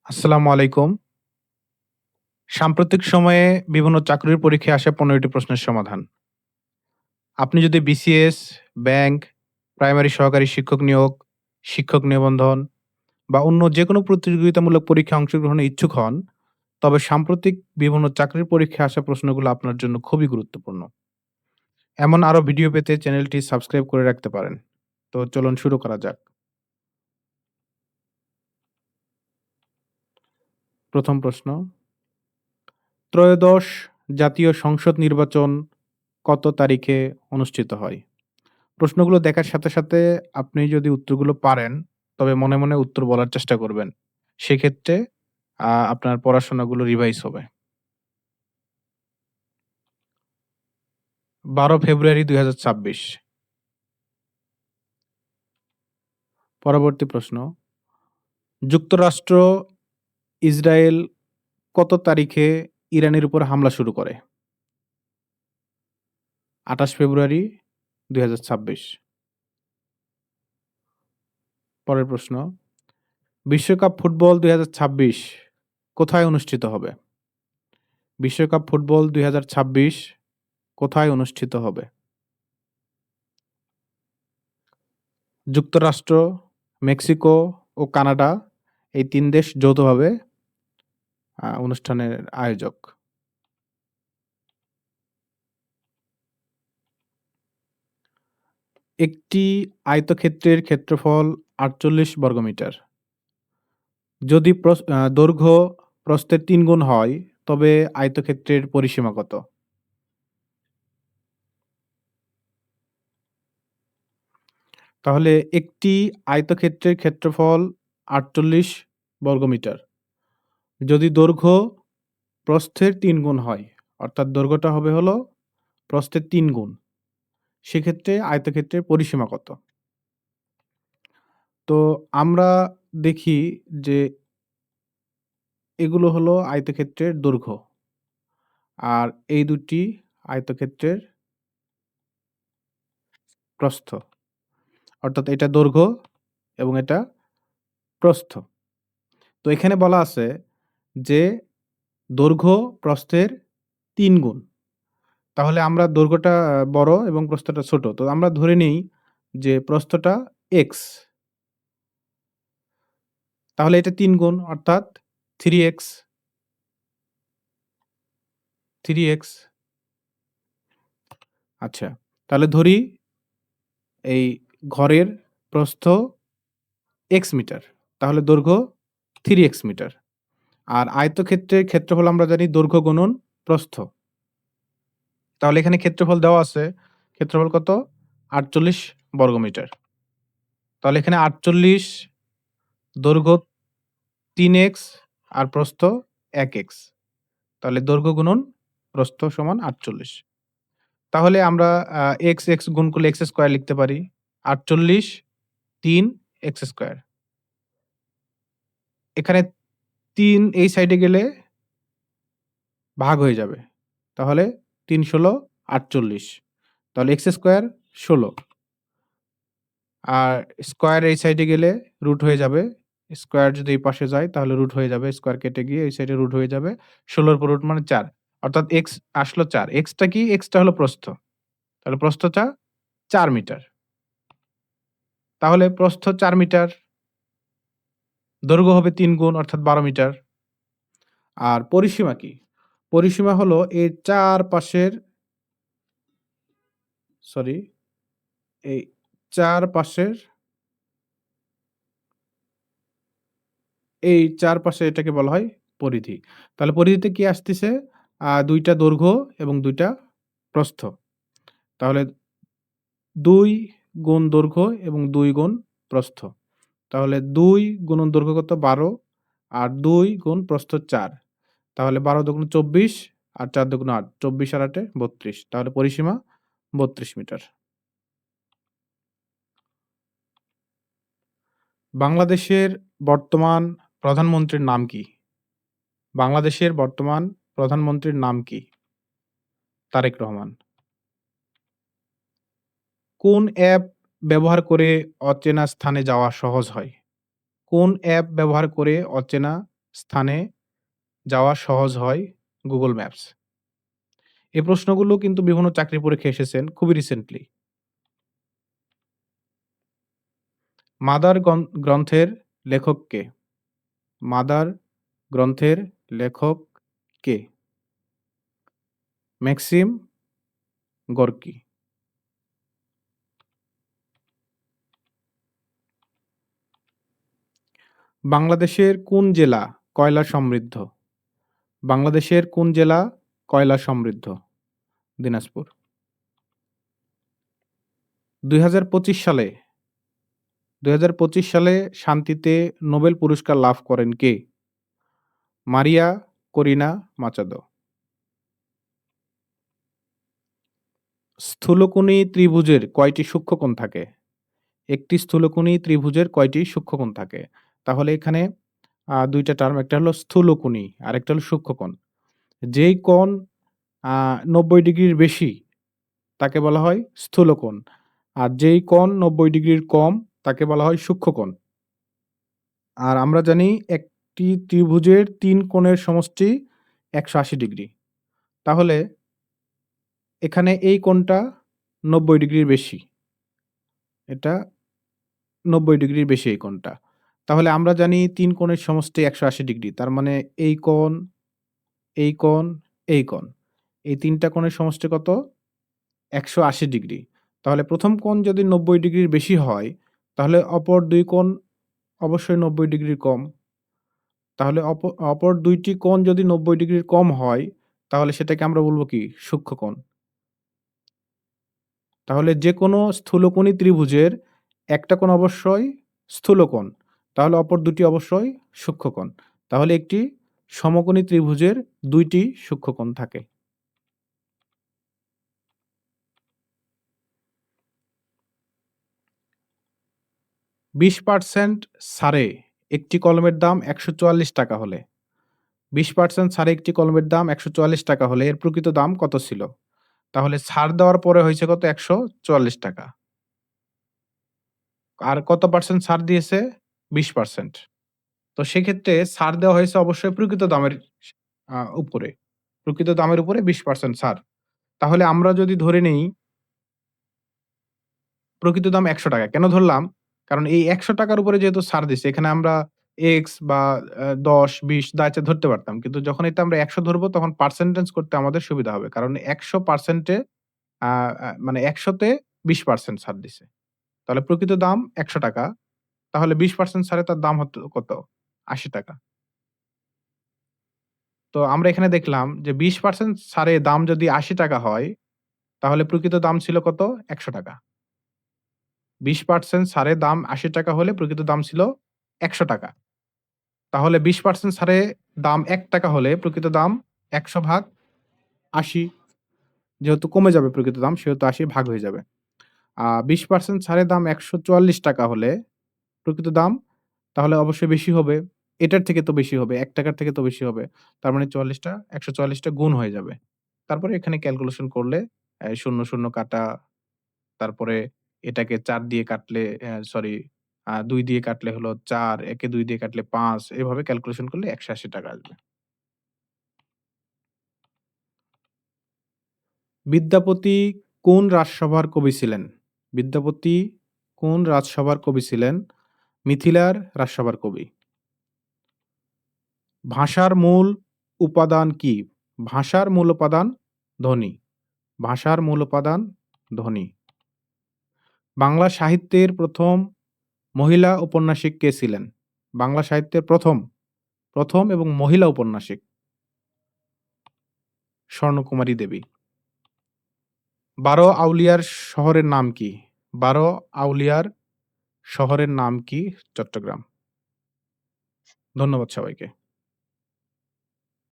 আসসালামু আলাইকুম। সাম্প্রতিক সময়ে বিভিন্ন চাকরির পরীক্ষায় আসে ১৫ টি প্রশ্নের সমাধান। আপনি যদি বিসিএস, ব্যাংক, প্রাইমারি সহকারী শিক্ষক নিয়োগ, শিক্ষক নিবন্ধন বা অন্য যেকোনো প্রতিযোগিতামূলক পরীক্ষায় অংশগ্রহণে ইচ্ছুক হন, তবে সাম্প্রতিক বিভিন্ন চাকরির পরীক্ষায় আসা প্রশ্নগুলো আপনার জন্য খুবই গুরুত্বপূর্ণ। এমন আরও ভিডিও পেতে চ্যানেলটি সাবস্ক্রাইব করে রাখতে পারেন। তো চলুন শুরু করা যাক। ১ম প্রশ্ন, ত্রয়োদশ জাতীয় সংসদ নির্বাচন কত তারিখে অনুষ্ঠিত হয়? প্রশ্নগুলো দেখার সাথে, সাথে আপনি যদি উত্তরগুলো পারেন, তবে মনে, মনে উত্তর বলার চেষ্টা করবেন। সেক্ষেত্রে আপনার পড়াশোনাগুলো রিভাইজ হবে। ১২ ফেব্রুয়ারি ২০২৬। পরবর্তী প্রশ্ন, যুক্তরাষ্ট্র, ইসরায়েল কত তারিখে ইরানের উপর হামলা শুরু করে? ২৮ ফেব্রুয়ারি ২০২৬। পরের প্রশ্ন, বিশ্বকাপ ফুটবল ২০২৬ কোথায় অনুষ্ঠিত হবে? বিশ্বকাপ ফুটবল ২০২৬ কোথায় অনুষ্ঠিত হবে? যুক্তরাষ্ট্র, মেক্সিকো ও কানাডা এই ৩ দেশ যৌথভাবে অনুষ্ঠানের আয়োজক। একটি আয়তক্ষেত্রের ক্ষেত্রফল ৪৮ বর্গমিটার। যদি দৈর্ঘ্য প্রস্থের ৩ গুণ হয়, তবে আয়তক্ষেত্রের পরিসীমা কত? তাহলে একটি আয়তক্ষেত্রের ক্ষেত্রফল ৪৮ বর্গমিটার। যদি দৈর্ঘ্য প্রস্থের ৩ গুণ হয়, অর্থাৎ দৈর্ঘ্যটা হবে হলো প্রস্থের ৩ গুণ। সেক্ষেত্রে আয়তক্ষেত্রের পরিসীমা কত? তো আমরা দেখি যে এগুলো হলো আয়তক্ষেত্রের দৈর্ঘ্য। আর এই দুটি আয়তক্ষেত্রের প্রস্থ। অর্থাৎ এটা দৈর্ঘ্য এবং এটা প্রস্থ। তো এখানে বলা আছে যে দৈর্ঘ্য প্রস্থের ৩ গুণ। তাহলে আমরা দৈর্ঘ্যটা বড় এবং প্রস্থটা ছোট। তো আমরা ধরে নেই যে প্রস্থটা x, তাহলে এটা ৩ গুণ অর্থাৎ 3x, 3x। আচ্ছা, তাহলে ধরি এই ঘরের প্রস্থ x মিটার। তাহলে দৈর্ঘ্য 3x মিটার। আর আয়তক্ষেত্রের ক্ষেত্রফল আমরা জানি দৈর্ঘ্য গুণন প্রস্থ। তাহলে এখানে ক্ষেত্রফল দেওয়া আছে। ক্ষেত্রফল কত? ৪৮ বর্গমিটার। তাহলে এখানে ৪৮ দৈর্ঘ্য ৩x আর প্রস্থ ১x। তাহলে দৈর্ঘ্য গুণন প্রস্থ সমান ৪৮। তাহলে আমরা x গুণ করলে x স্কয়ার লিখতে পারি। ৪৮ ৩ x স্কয়ার। এখানে ৩ এই সাইডে গেলে ভাগ হয়ে যাবে। তাহলে ৩ ষোলো ৪৮। তাহলে x স্কয়ার ১৬। আর স্কয়ার এই সাইডে গেলে রুট হয়ে যাবে। স্কয়ার যদি এই পাশে যায় তাহলে রুট হয়ে যাবে। স্কয়ার কেটে গিয়ে এই সাইডে রুট হয়ে যাবে। ১৬ এর উপর রুট মানে ৪। অর্থাৎ x আসলো ৪। x টা কি? x টা হলো প্রস্থ। তাহলে প্রস্থটা ৪ মিটার। তাহলে প্রস্থ ৪ মিটার, দৈর্ঘ্য হবে ৩ গুণ অর্থাৎ ১২ মিটার। আর পরিসীমা কি? পরিসীমা হলো এর চারপাশের সরি এই চারপাশের এই চারপাশে এটাকে বলা হয় পরিধি। তাহলে পরিধিতে কি আসতেছে? ২ টা দৈর্ঘ্য এবং ২ টা প্রস্থ। তাহলে ২ গুণ দৈর্ঘ্য এবং ২ গুণ প্রস্থ। তাহলে ২ গুণন দৈর্ঘ্য কত? ১২ আর ২ গুণ প্রস্থ ৪। তাহলে ১২ দু গুণ ২৪ আর ৪ দু গুণ ৮। ২৪ আর ৮ এ ৩২। তাহলে পরিসীমা ৩২ মিটার। বাংলাদেশের বর্তমান প্রধানমন্ত্রীর নাম কি? বাংলাদেশের বর্তমান প্রধানমন্ত্রীর নাম কি? তারেক রহমান। কোন অ্যাপ ব্যবহার করে অচেনা স্থানে যাওয়া সহজ হয়? কোন অ্যাপ ব্যবহার করে অচেনা স্থানে যাওয়া সহজ হয় গুগল ম্যাপস? এই প্রশ্নগুলো কিন্তু বিভিন্ন চাকরির পরীক্ষায় এসেছেন খুবই রিসেন্টলি। মাদার গ্রন্থের লেখক কে? মাদার গ্রন্থের লেখক কে? ম্যাক্সিম গর্কি। বাংলাদেশের কোন জেলা কয়লা সমৃদ্ধ? বাংলাদেশের কোন জেলা কয়লা সমৃদ্ধ? দিনাজপুর। ২০২৫ সালে ২০২৫ সালে শান্তিতে নোবেল পুরস্কার লাভ করেন কে? মারিয়া করিনা মাচাদো। স্থূলকোণী ত্রিভুজের কয়টি সূক্ষ্মকোণ থাকে? একটি স্থূলকোণী ত্রিভুজের কয়টি সূক্ষ্মকোণ থাকে? তাহলে এখানে ২ টা টার্ম, একটা হলো স্থূলকোণী আরেকটা হলো সূক্ষ্মকোণ। যেই কোণ ৯০ ডিগ্রির বেশি তাকে বলা হয় স্থূলকোণ। আর যেই কোণ ৯০ ডিগ্রির কম তাকে বলা হয় সূক্ষ্মকোণ। আর আমরা জানি একটি ত্রিভুজের ৩ কোণের সমষ্টি ১৮০ ডিগ্রি। তাহলে এখানে এই কোণটা ৯০ ডিগ্রির বেশি। এটা ৯০ ডিগ্রির বেশি এই কোণটা। তাহলে আমরা জানি ৩ কোণের সমষ্টি ১৮০ ডিগ্রি। তার মানে এই কোণ, এই কোণ, এই কোণ। এই ৩ টা কোণের সমষ্টি কত? ১৮০ ডিগ্রি। তাহলে প্রথম কোণ যদি ৯০ ডিগ্রির বেশি হয়, তাহলে অপর ২ কোণ অবশ্যই ৯০ ডিগ্রির কম। তাহলে অপর ২ টি কোণ যদি ৯০ ডিগ্রির কম হয়, তাহলে সেটাকে আমরা বলব কি? সূক্ষ্মকোণ। তাহলে যেকোনো স্থূলকোণী ত্রিভুজের একটা কোণ অবশ্যই স্থূলকোণ। তাহলে অপর দুটি অবশ্যই সূক্ষ্মকোণ। তাহলে একটি সমকোণী ত্রিভুজের ২ টি সূক্ষ্মকোণ থাকে। %২০ ছাড়ে একটি কলমের দাম ৳১৪৪ হলে ২০% ছাড়ে একটি কলমের দাম ৳১৪৪ হলে এর প্রকৃত দাম কত ছিল? তাহলে ছাড় দেওয়ার পরে হইছে কত? ৳১৪৪। আর কত পার্সেন্ট ছাড় দিয়েছে? ২০%। তো সেক্ষেত্রে ছাড় দেওয়া হয়েছে অবশ্যই প্রকৃত দামের উপরে। প্রকৃত দামের উপরে ২০% ছাড়। তাহলে আমরা যদি ধরে নেই প্রকৃত দাম ৳১০০। কেন ধরলাম? কারণ এই ৳১০০ র উপরে যেহেতু ছাড় দিছে, এখানে আমরা X বা ১০, ২০ যা ইচ্ছা ধরতে পারতাম। কিন্তু যখন এটা আমরা ১০০ ধরবো তখন পার্সেন্টেজ করতে আমাদের সুবিধা হবে। কারণ ১০০% এ আ আ মানে ১০০ তে ২০% ছাড় দিছে। তাহলে প্রকৃত দাম ৳১০০। তাহলে ২০% ছাড়ে তার দাম হতো কত? ৳৮০। তো আমরা এখানে দেখলাম যে ২০% ছাড়ে দাম যদি ৳৮০ হয়, তাহলে প্রকৃত দাম ছিল কত? ৳১০০। ২০% ছাড়ে দাম ৳৮০ হলে প্রকৃত দাম ছিল ৳১০০। তাহলে ২০% ছাড়ে দাম ৳১ হলে প্রকৃত দাম ১০০ ভাগ ৮০, যেহেতু কমে যাবে প্রকৃত দাম সেহেতু ৮০ ভাগ হয়ে যাবে। ২০% ছাড়ে দাম ৳১৪৪ হলে প্রকৃত দাম তাহলে অবশ্যই বেশি হবে। এটার থেকে তো বেশি হবে। ৳১ থেকে তো বেশি হবে। তার মানে ৪০ টা ১৪০ টা গুণ হয়ে যাবে। তারপরে এখানে ক্যালকুলেশন করলে ০, ০ কাটা, তারপরে এটাকে ৪ দিয়ে কাটলে সরি ২ দিয়ে কাটলে হলো ৪, একে ২ দিয়ে কাটলে ৫, এভাবে ক্যালকুলেশন করলে ৳১৮০ আসবে। বিদ্যাপতি কোন রাজসভার কবি ছিলেন? বিদ্যাপতি কোন রাজসভার কবি ছিলেন? মিথিলার রাজসভার কবি। ভাষার মূল উপাদান কি? ভাষার মূল উপাদান ধ্বনি। ভাষার মূল উপাদান ধ্বনি। বাংলা সাহিত্যের ১ম মহিলা ঔপন্যাসিক কে ছিলেন? বাংলা সাহিত্যের ১ম এবং মহিলা ঔপন্যাসিক স্বর্ণকুমারী দেবী। ১২ আউলিয়ার শহরের নাম কি? ১২ আউলিয়ার শহরের নাম কি? চট্টগ্রাম। ধন্যবাদ সবাইকে।